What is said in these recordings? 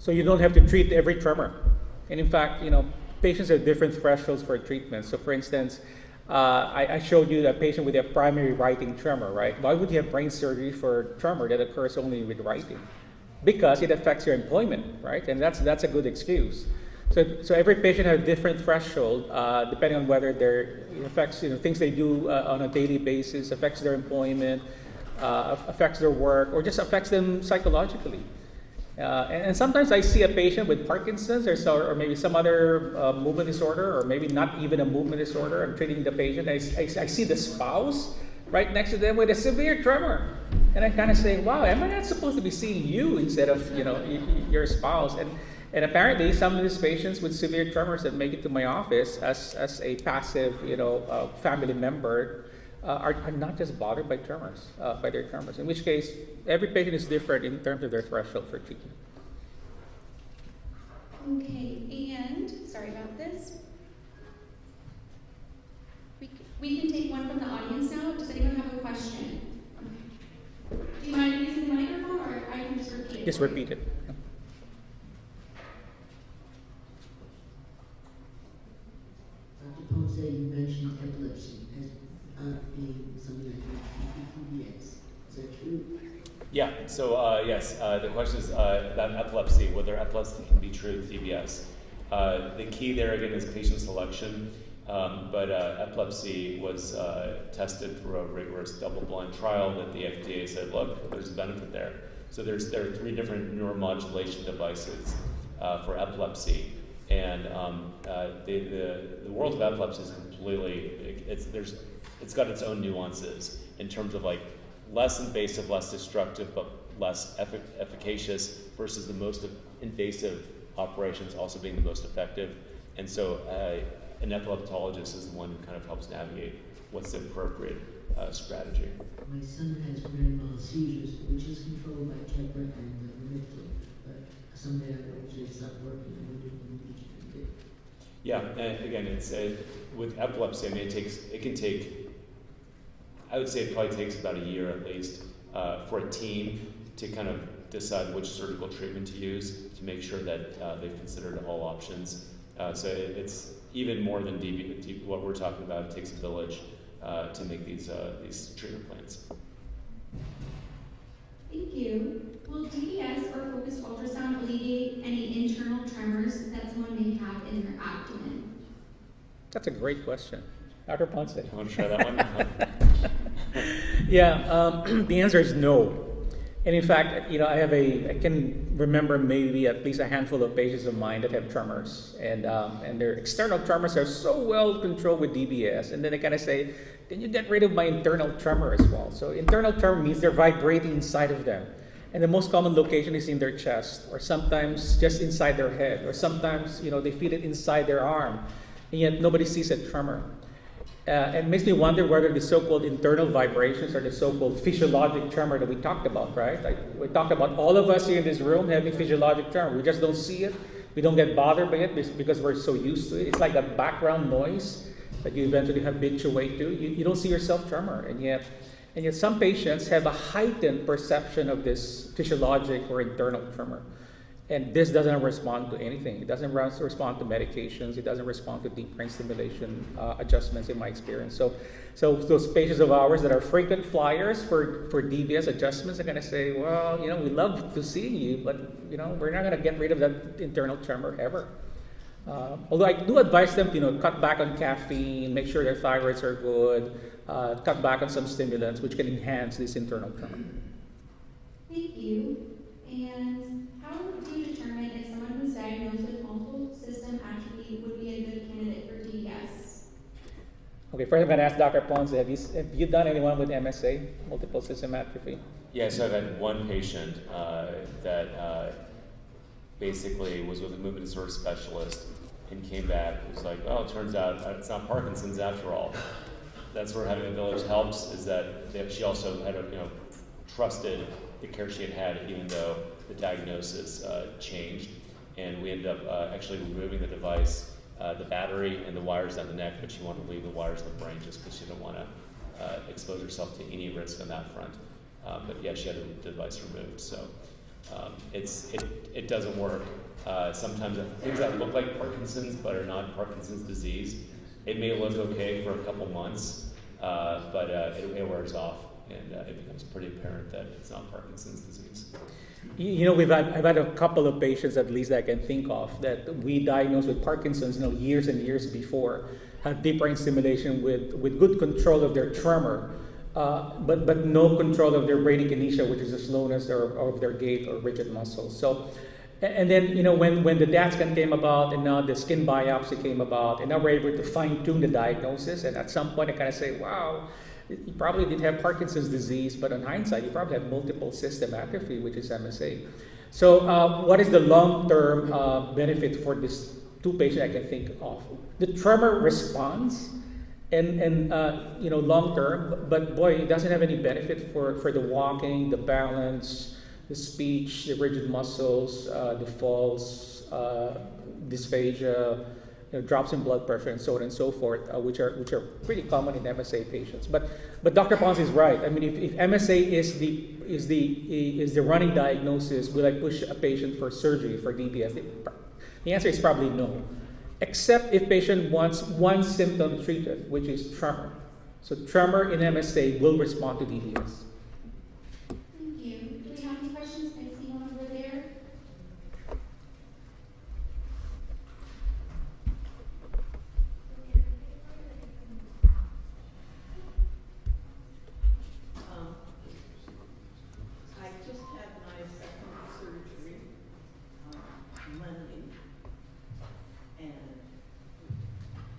So you don't have to treat every tremor. And in fact, patients have different thresholds for treatment. So for instance, I showed you that patient with a primary writing tremor, right? Why would you have brain surgery for tremor that occurs only with writing? Because it affects your employment, right? And that's a good excuse. So every patient has a different threshold depending on whether it affects things they do on a daily basis, affects their employment, affects their work, or just affects them psychologically. And sometimes I see a patient with Parkinson's or maybe some other movement disorder, or maybe not even a movement disorder. I'm treating the patient. I see the spouse right next to them with a severe tremor. And I kind of say, wow, am I not supposed to be seeing you instead of your spouse? And apparently some of these patients with severe tremors that make it to my office as a passive family member are not just bothered by tremors, by their tremors. In which case, every patient is different in terms of their threshold for treatment. Okay, and sorry about this. We can take one from the audience now. Does anyone have a question? Do you mind using the microphone, or I can just repeat it? Just repeat it. Dr. Ponce, you mentioned epilepsy as being something like PBS. Is that true? Yeah, so yes, the question is about epilepsy, whether epilepsy can be true with DBS. The key there again is patient selection, but epilepsy was tested through a rigorous double-blind trial that the FDA said, look, there's a benefit there. So there are 3 different neuromodulation devices for epilepsy, and the world of epilepsy is completely, it's got its own nuances in terms of like less invasive, less destructive, but less efficacious versus the most invasive operations also being the most effective. And so an epileptologist is the one who kind of helps navigate what's the appropriate strategy. My son has grand mal seizures, which is controlled by Keppra and Lamictal, but someday I will actually stop working and we do. Yeah, and again, it's with epilepsy. I mean, it can take. I would say it probably takes about a year at least for a team to kind of decide which surgical treatment to use to make sure that they've considered all options. So it's even more than what we're talking about. It takes a village to make these treatment plans. Thank you. Will DBS or focused ultrasound alleviate any internal tremors that someone may have in their abdomen? That's a great question. Dr. Ponce. You want to try that one? Yeah, the answer is no. And in fact, I can remember maybe at least a handful of patients of mine that have tremors, and their external tremors are so well controlled with DBS, and then they kind of say, "Can you get rid of my internal tremor as well?" So internal tremor means they're vibrating inside of them, and the most common location is in their chest, or sometimes just inside their head, or sometimes they feel it inside their arm, and yet nobody sees a tremor. It makes me wonder whether the so-called internal vibrations are the so-called physiologic tremor that we talked about, right? Like we talked about all of us here in this room having physiologic tremor. We just don't see it. We don't get bothered by it because we're so used to it. It's like a background noise that you eventually habituate to. You don't see yourself tremor, and yet some patients have a heightened perception of this physiologic or internal tremor. And this doesn't respond to anything. It doesn't respond to medications. It doesn't respond to deep brain stimulation adjustments in my experience. So those patients of ours that are frequent flyers for DBS adjustments are going to say, well, we love to see you, but, we're not going to get rid of that internal tremor ever. Although I do advise them to, cut back on caffeine, make sure their thyroids are good, cut back on some stimulants, which can enhance this internal tremor. Thank you. And how do you determine if someone who's diagnosed with multiple system atrophy would be a good candidate for DBS? Okay, first I'm going to ask Dr. Ponce, have you done anyone with MSA, multiple system atrophy? Yeah, so I've had one patient that basically was with a movement disorder specialist and came back. It was like, well, it turns out it's not Parkinson's after all. That's where having a village helps, is that she also had trusted the care she had even though the diagnosis changed. And we ended up actually removing the device, the battery and the wires down the neck, but she wanted to leave the wires in the brain just because she didn't want to expose herself to any risk on that front. But yeah, she had the device removed. So it doesn't work. Sometimes things that look like Parkinson's but are not Parkinson's disease, it may look okay for a couple months, but it wears off, and it becomes pretty apparent that it's not Parkinson's disease. You know, I've had a couple of patients, at least I can think of, that we diagnosed with Parkinson's, years and years before, had deep brain stimulation with good control of their tremor, but no control of their bradykinesia, which is the slowness of their gait or rigid muscles. So, and then, when the DAT scan came about, and now the skin biopsy came about, and now we're able to fine-tune the diagnosis, and at some point I kind of say, wow, you probably did have Parkinson's disease, but in hindsight, you probably have multiple system atrophy, which is MSA. So what is the long-term benefit for this two patients I can think of? The tremor responds, and long-term, but boy, it doesn't have any benefit for the walking, the balance, the speech, the rigid muscles, the falls, dysphagia, drops in blood pressure, and so on and so forth, which are pretty common in MSA patients. But Dr. Ponce is right. I mean, if MSA is the running diagnosis, will I push a patient for surgery for DBS? The answer is probably no, except if patient wants one symptom treated, which is tremor. So tremor in MSA will respond to DBS. Thank you. Do we have any questions? I see one over there. I just had my second surgery Monday, and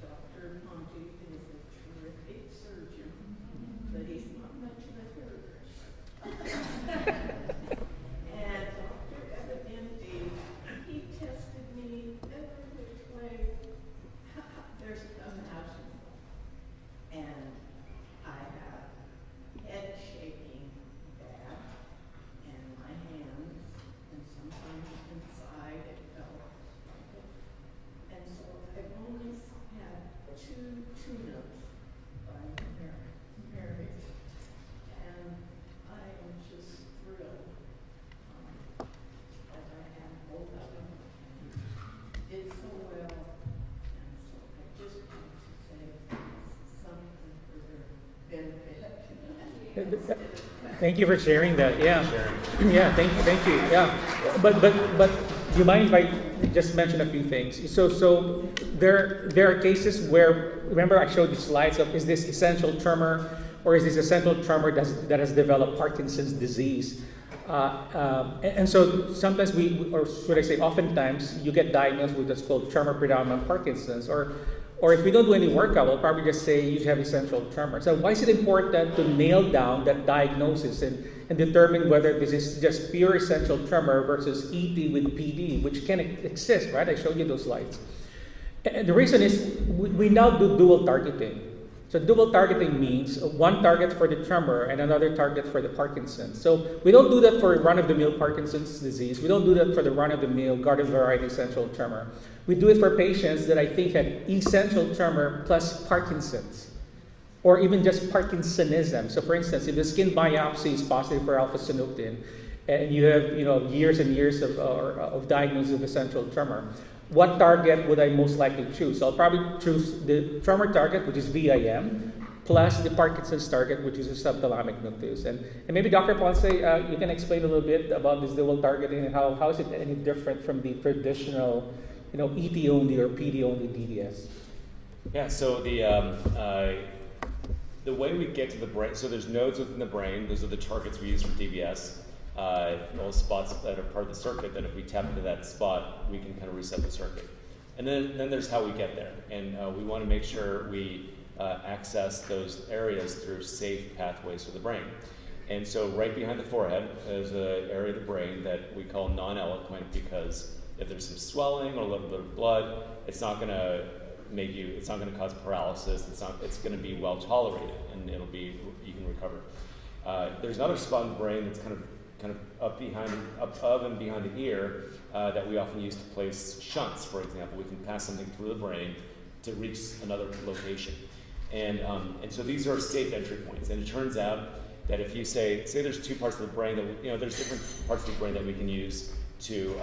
Dr. Ponce is a terrific surgeon, but he's not much of a therapist. And Dr. Evidente, he tested me every which way there's imaginable. And I have head shaking bad, and my hands, and sometimes inside it felt like it. And so I've only had 2 tune-ups by Mary, and I am just thrilled that I have both of them and did so well. And so I just want to say something for their benefit. Thank you for sharing that. Yeah. Sharing. Yeah, thank you. Yeah, but do you mind if I just mention a few things? So there are cases where, remember I showed you slides of, is this essential tremor or is this essential tremor that has developed Parkinson's disease? And so sometimes or should I say oftentimes, you get diagnosed with what's called tremor predominant Parkinson's, or if we don't do any workup, we'll probably just say you have essential tremor. So why is it important to nail down that diagnosis and determine whether this is just pure essential tremor versus ET with PD, which can exist, right? I showed you those slides. And the reason is we now do dual targeting. So dual targeting means one target for the tremor and another target for the Parkinson's. So we don't do that for run-of-the-mill Parkinson's disease. We don't do that for the run-of-the-mill garden variety essential tremor. We do it for patients that I think had essential tremor plus Parkinson's, or even just Parkinsonism. So for instance, if the skin biopsy is positive for alpha-synuclein, and you have years and years of diagnosis of essential tremor, what target would I most likely choose? So I'll probably choose the tremor target, which is VIM, plus the Parkinson's target, which is the subthalamic nucleus. And maybe Dr. Ponce, you can explain a little bit about this dual targeting and how is it any different from the traditional, ET only or PD only DBS? Yeah. So the way we get to the brain, so there's nodes within the brain. Those are the targets we use for DBS. Those spots that are part of the circuit, that if we tap into that spot, we can kind of reset the circuit. And then there's how we get there. And we want to make sure we access those areas through safe pathways for the brain. And so right behind the forehead is an area of the brain that we call non-eloquent, because if there's some swelling or a little bit of blood, it's not going to it's not going to cause paralysis. It's going to be well tolerated, and you can recover. There's another spot in the brain that's kind of up of and behind the ear that we often use to place shunts, for example. We can pass something through the brain to reach another location. And so these are safe entry points. And it turns out that if you say there's two parts of the brain that, there's different parts of the brain that we can use to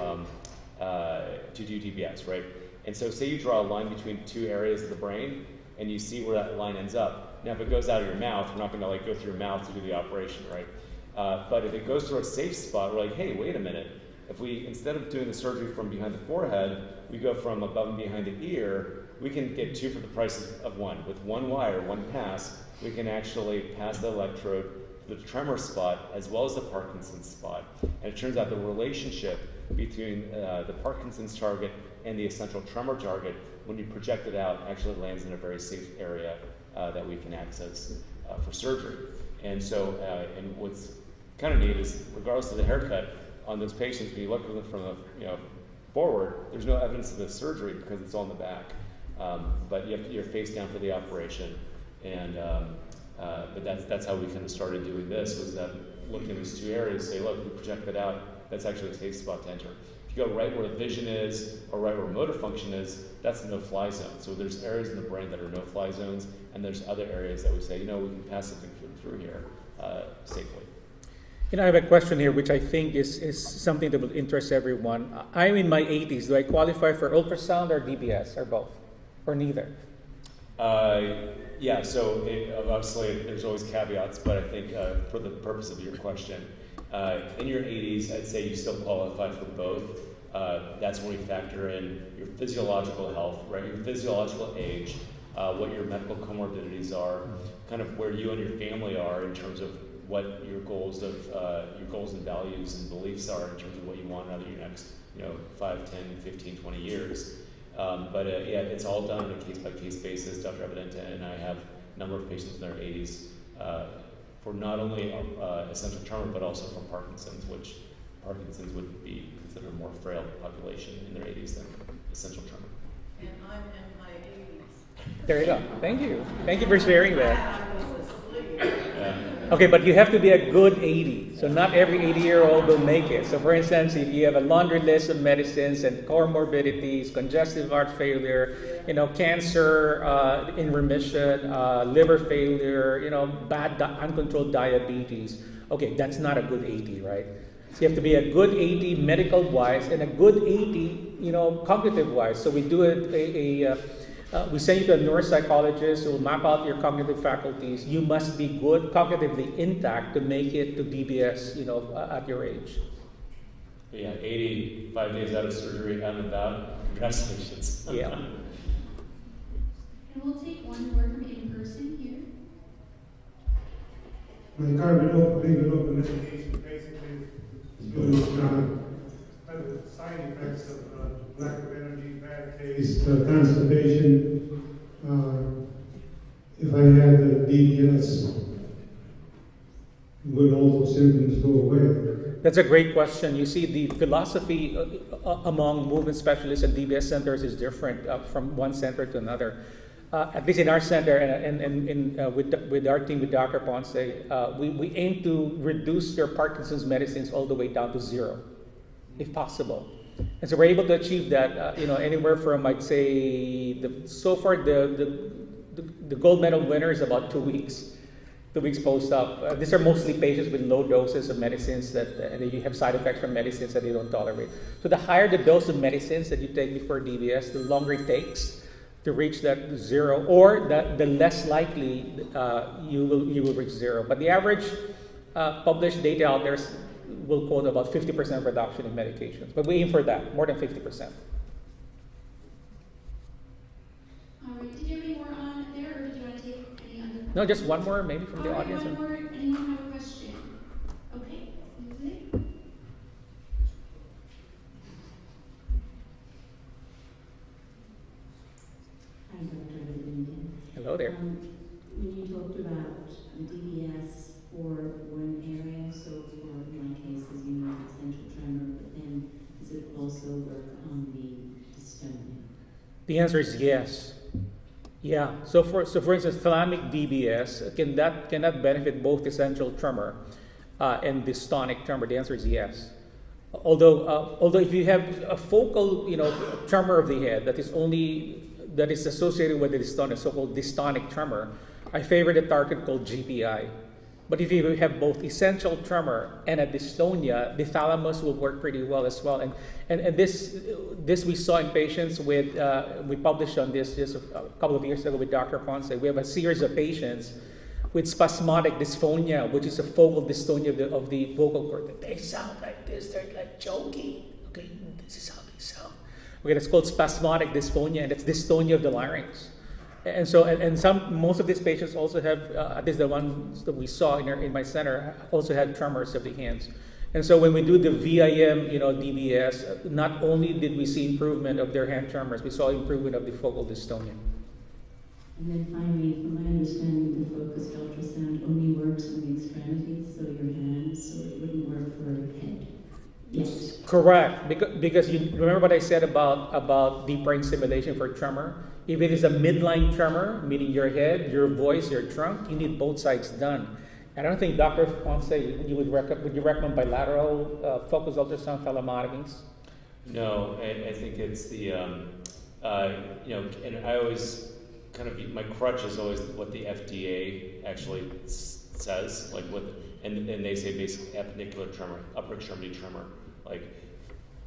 do DBS, right? And so say you draw a line between two areas of the brain and you see where that line ends up. Now, if it goes out of your mouth, we're not going to like go through your mouth to do the operation, right? But if it goes through a safe spot, we're like, hey, wait a minute. If we, instead of doing the surgery from behind the forehead, we go from above and behind the ear, we can get two for the price of one. With one wire, one pass, we can actually pass the electrode to the tremor spot as well as the Parkinson's spot. And it turns out the relationship between the Parkinson's target and the essential tremor target, when you project it out, actually lands in a very safe area that we can access for surgery. And so, and what's kind of neat is, regardless of the haircut on those patients, when you look at them from the forward, there's no evidence of the surgery because it's all in the back. But you're face down for the operation, and but that's how we kind of started doing this, was that looking at these two areas, say, look, we project that out, that's actually a safe spot to enter. If you go right where the vision is, or right where motor function is, that's a no-fly zone. So there's areas in the brain that are no-fly zones, and there's other areas that we say, we can pass something through here safely. I have a question here, which I think is something that will interest everyone. I'm in my 80s. Do I qualify for ultrasound or DBS, or both, or neither? Yeah, so obviously there's always caveats, but I think for the purpose of your question, in your 80s, I'd say you still qualify for both. That's when we factor in your physiological health, right? Your physiological age, what your medical comorbidities are, kind of where you and your family are in terms of what your goals and values and beliefs are in terms of what you want out of your next 5, 10, 15, 20 years. But it's all done on a case-by-case basis. Dr. Evidente and I have a number of patients in their 80s for not only essential tremor, but also for Parkinson's, which Parkinson's would be considered a more frail population in their 80s than essential tremor. And I'm in my 80s. There you go. Thank you. Thank you for sharing that. I was asleep. Okay, but you have to be a good 80. So not every 80-year-old will make it. So for instance, if you have a laundry list of medicines and comorbidities, congestive heart failure, cancer in remission, liver failure, bad uncontrolled diabetes. Okay, that's not a good 80, right? So you have to be a good 80 medical-wise and a good 80, cognitive-wise. So we do we send you to a neuropsychologist who will map out your cognitive faculties. You must be good, cognitively intact to make it to DBS, at your age. Yeah, 85 days out of surgery, out and about. Congratulations. Yeah. And we'll take one more from in person here. My carbon investigation basically is doing side effects of lack of energy, bad taste, constipation. If I had the DBS, would all those symptoms go away? That's a great question. You see, the philosophy among movement specialists and DBS centers is different from one center to another. At least in our center and with our team, with Dr. Ponce, we aim to reduce your Parkinson's medicines all the way down to zero, if possible. And so we're able to achieve that, anywhere from, I'd say, so far the gold medal winner is about 2 weeks. 2 weeks post-op. These are mostly patients with low doses of medicines that you have side effects from medicines that they don't tolerate. So the higher the dose of medicines that you take before DBS, the longer it takes to reach that zero, or the less likely you will reach zero. But the average published data out there will quote about 50% reduction in medications. But we aim for that, more than 50%. All right, did you have any more on there, or did you want to take any other? No, just one more maybe from the All right, audience. one more. Anyone have a question? Okay, Susie? Hi, Dr. Evidente. Hello there. When you talked about DBS for one area, so for my case, as you know, essential tremor, but then does it also work on the dystonia? The answer is yes. Yeah. So for instance, thalamic DBS can that benefit both essential tremor and dystonic tremor? The answer is yes. Although if you have a focal tremor of the head that is associated with the dystonic, so-called dystonic tremor, I favor the target called GPI. But if you have both essential tremor and a dystonia, the thalamus will work pretty well as well. And this we saw in patients with, we published on this just a couple of years ago with Dr. Ponce. We have a series of patients with spasmodic dysphonia, which is a focal dystonia of the vocal cord. They sound like this, they're like choking. Okay, this is how they sound. Okay, that's called spasmodic dysphonia, and it's dystonia of the larynx. And so, most of these patients also have, at least the ones that we saw in my center, also had tremors of the hands. And so when we do the VIM, DBS, not only did we see improvement of their hand tremors, we saw improvement of the focal dystonia. And then finally, from my understanding, the focused ultrasound only works on the extremities, so your hands, so it wouldn't work for head. Yes. Correct, because you remember what I said about deep brain stimulation for tremor? If it is a midline tremor, meaning your head, your voice, your trunk, you need both sides done. I don't think Dr. Ponce, would you recommend bilateral focused ultrasound thalamotomies? No, I think it's the, and I always kind of, my crutch is always what the FDA actually says, like what, and they say basic appendicular tremor, upper extremity tremor, like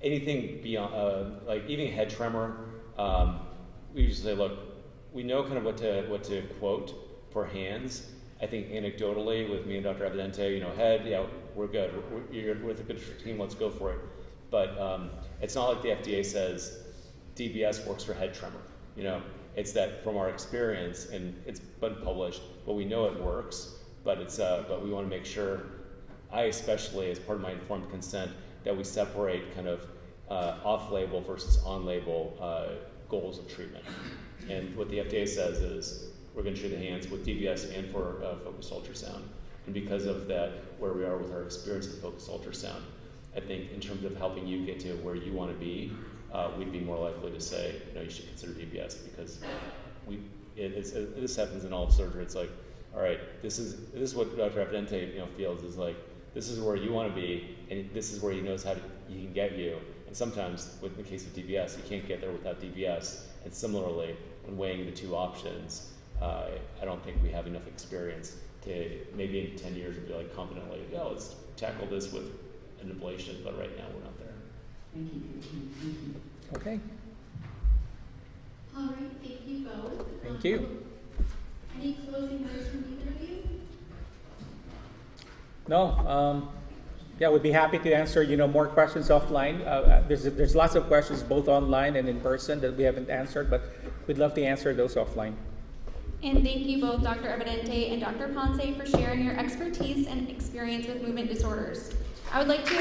anything beyond, like even head tremor. We usually say, look, we know kind of what to quote for hands. I think anecdotally with me and Dr. Evidente, head, yeah, we're good. We're with a good team, let's go for it. But it's not like the FDA says DBS works for head tremor. It's that from our experience, and it's been published, but we know it works. But but we want to make sure, I especially, as part of my informed consent, that we separate kind of off-label versus on-label goals of treatment. And what the FDA says is we're going to treat the hands with DBS and for focused ultrasound. And because of that, where we are with our experience with focused ultrasound, I think in terms of helping you get to where you want to be, we'd be more likely to say, you should consider DBS, because this happens in all of surgery. It's like, all right, this is what Dr. Evidente feels is like, this is where you want to be, and this is where he knows he can get you. And sometimes, with the case of DBS, you can't get there without DBS. And similarly, when weighing the two options, I don't think we have enough experience to maybe in 10 years be like confidently, let's tackle this with an ablation. But right now, we're not there. Thank you. Okay, All right, thank you both. thank you. Any closing words from either of you? No, we'd be happy to answer, more questions offline. There's lots of questions both online and in person that we haven't answered, but we'd love to answer those offline. And thank you both, Dr. Evidente and Dr. Ponce, for sharing your expertise and experience with movement disorders. I would like to,